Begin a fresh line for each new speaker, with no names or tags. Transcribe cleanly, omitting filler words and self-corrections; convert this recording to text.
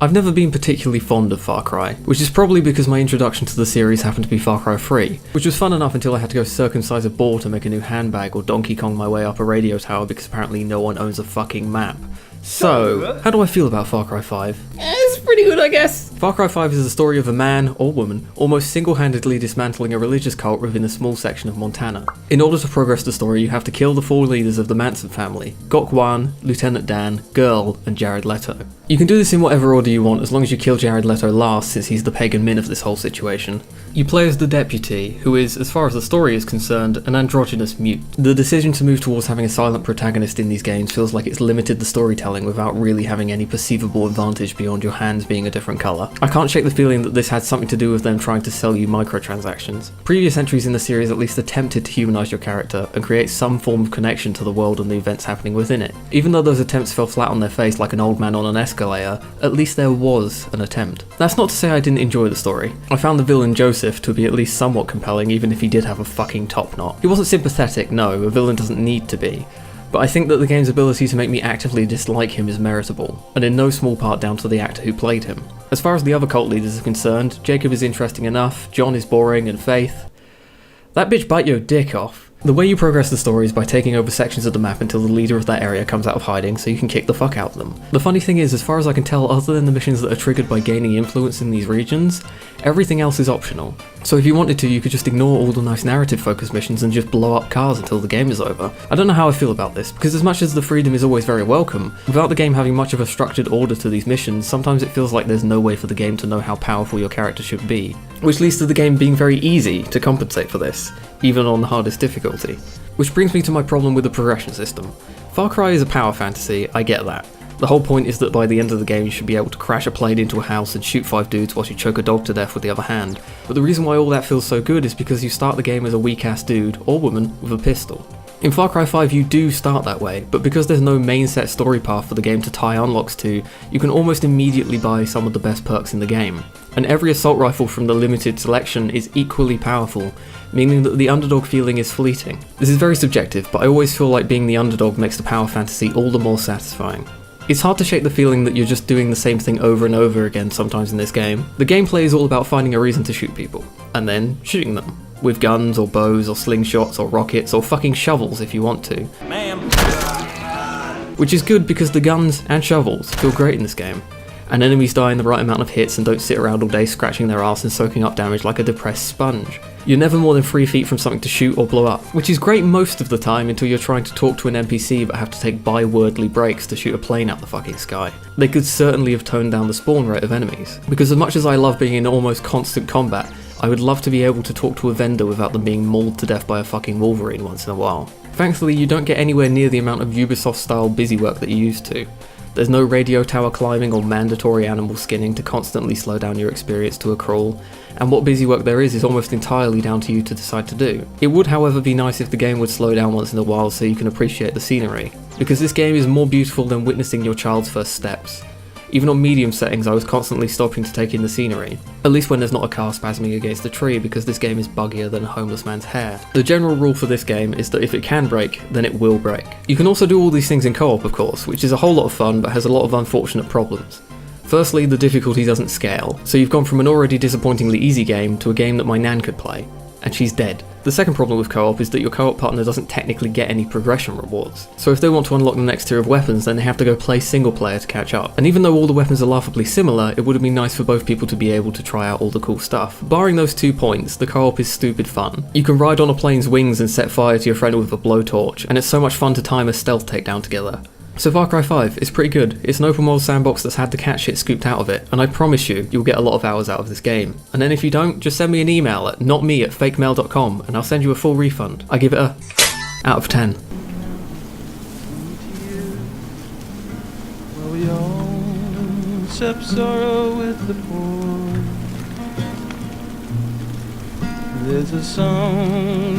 I've never been particularly fond of Far Cry, which is probably because my introduction to the series happened to be Far Cry 3, which was fun enough until I had to go circumcise a boar to make a new handbag or Donkey Kong my way up a radio tower because apparently no one owns a fucking map. So, how do I feel about Far Cry 5?
It's pretty good, I guess.
Far Cry 5 is the story of a man, or woman, almost single-handedly dismantling a religious cult within a small section of Montana. In order to progress the story, you have to kill the 4 leaders of the Manson family: Gok Wan, Lieutenant Dan, Girl, and Jared Leto. You can do this in whatever order you want as long as you kill Jared Leto last, since he's the pagan min of this whole situation. You play as the deputy, who is, as far as the story is concerned, an androgynous mute. The decision to move towards having a silent protagonist in these games feels like it's limited the storytelling without really having any perceivable advantage beyond your hands being a different colour. I can't shake the feeling that this had something to do with them trying to sell you microtransactions. Previous entries in the series at least attempted to humanise your character and create some form of connection to the world and the events happening within it. Even though those attempts fell flat on their face like an old man on an escalator, at least there was an attempt. That's not to say I didn't enjoy the story. I found the villain Joseph to be at least somewhat compelling, even if he did have a fucking top knot. He wasn't sympathetic, no, a villain doesn't need to be. But I think that the game's ability to make me actively dislike him is meritable, and in no small part down to the actor who played him. As far as the other cult leaders are concerned, Jacob is interesting enough, John is boring, and Faith... that bitch bite your dick off. The way you progress the story is by taking over sections of the map until the leader of that area comes out of hiding so you can kick the fuck out of them. The funny thing is, as far as I can tell, other than the missions that are triggered by gaining influence in these regions, everything else is optional. So if you wanted to, you could just ignore all the nice narrative focused missions and just blow up cars until the game is over. I don't know how I feel about this, because as much as the freedom is always very welcome, without the game having much of a structured order to these missions, sometimes it feels like there's no way for the game to know how powerful your character should be. Which leads to the game being very easy to compensate for this, even on the hardest difficulty. Which brings me to my problem with the progression system. Far Cry is a power fantasy, I get that. The whole point is that by the end of the game you should be able to crash a plane into a house and shoot 5 dudes whilst you choke a dog to death with the other hand. But the reason why all that feels so good is because you start the game as a weak ass dude, or woman, with a pistol. In Far Cry 5 you do start that way, but because there's no main set story path for the game to tie unlocks to, you can almost immediately buy some of the best perks in the game. And every assault rifle from the limited selection is equally powerful, meaning that the underdog feeling is fleeting. This is very subjective, but I always feel like being the underdog makes the power fantasy all the more satisfying. It's hard to shake the feeling that you're just doing the same thing over and over again sometimes in this game. The gameplay is all about finding a reason to shoot people, and then shooting them. With guns, or bows, or slingshots, or rockets, or fucking shovels if you want to. Ma'am. Which is good because the guns and shovels feel great in this game, and enemies die in the right amount of hits and don't sit around all day scratching their ass and soaking up damage like a depressed sponge. You're never more than 3 feet from something to shoot or blow up, which is great most of the time until you're trying to talk to an NPC but have to take bi-wordly breaks to shoot a plane out the fucking sky. They could certainly have toned down the spawn rate of enemies, because as much as I love being in almost constant combat, I would love to be able to talk to a vendor without them being mauled to death by a fucking Wolverine once in a while. Thankfully, you don't get anywhere near the amount of Ubisoft-style busy work that you used to. There's no radio tower climbing or mandatory animal skinning to constantly slow down your experience to a crawl, and what busy work there is almost entirely down to you to decide to do. It would, however, be nice if the game would slow down once in a while so you can appreciate the scenery, because this game is more beautiful than witnessing your child's first steps. Even on medium settings I was constantly stopping to take in the scenery, at least when there's not a car spasming against a tree, because this game is buggier than a homeless man's hair. The general rule for this game is that if it can break, then it will break. You can also do all these things in co-op of course, which is a whole lot of fun but has a lot of unfortunate problems. Firstly, the difficulty doesn't scale, so you've gone from an already disappointingly easy game to a game that my nan could play, and she's dead. The second problem with co-op is that your co-op partner doesn't technically get any progression rewards, so if they want to unlock the next tier of weapons then they have to go play single player to catch up. And even though all the weapons are laughably similar, it would have been nice for both people to be able to try out all the cool stuff. Barring those 2 points, the co-op is stupid fun. You can ride on a plane's wings and set fire to your friend with a blowtorch, and it's so much fun to time a stealth takedown together. So Far Cry 5 is pretty good. It's an open world sandbox that's had the cat shit scooped out of it, and I promise you'll get a lot of hours out of this game. And then if you don't, just send me an email at notme@fakemail.com and I'll send you a full refund. I give it a out of 10.
Well, we all accept sorrow with the poor. There's a song